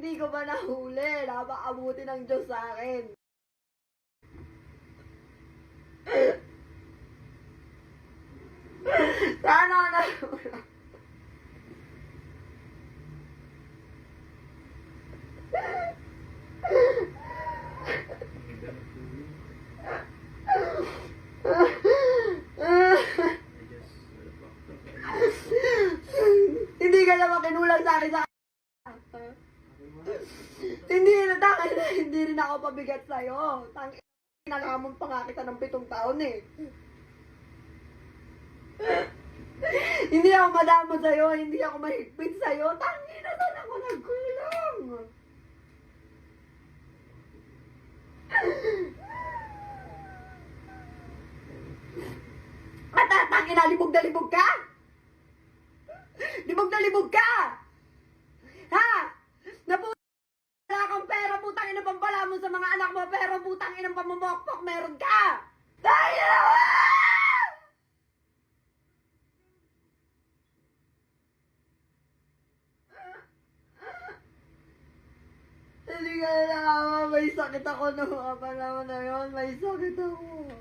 hindi ko ba nahuli? Napakabuti ng Diyos sa akin. Sana na. Hindi ka naman kinulang sa akin sa hindi na tangin na hindi rin ako pabigat sa'yo. Tangin nangamon pa nga kita ng 7 taon eh. Hindi ako madamo sa'yo, hindi ako mahigpit sa'yo. Tangin na saan ako nagkulang. Matatangin na libog ka? Libog na libog ka! Ha? Wala kang pera, putang ina pampala mo sa mga anak mo, pero putang ina pamamokpok meron ka! Tayo na! Hindi ka na, may sakit ako nung panahon na yun, may sakit ako.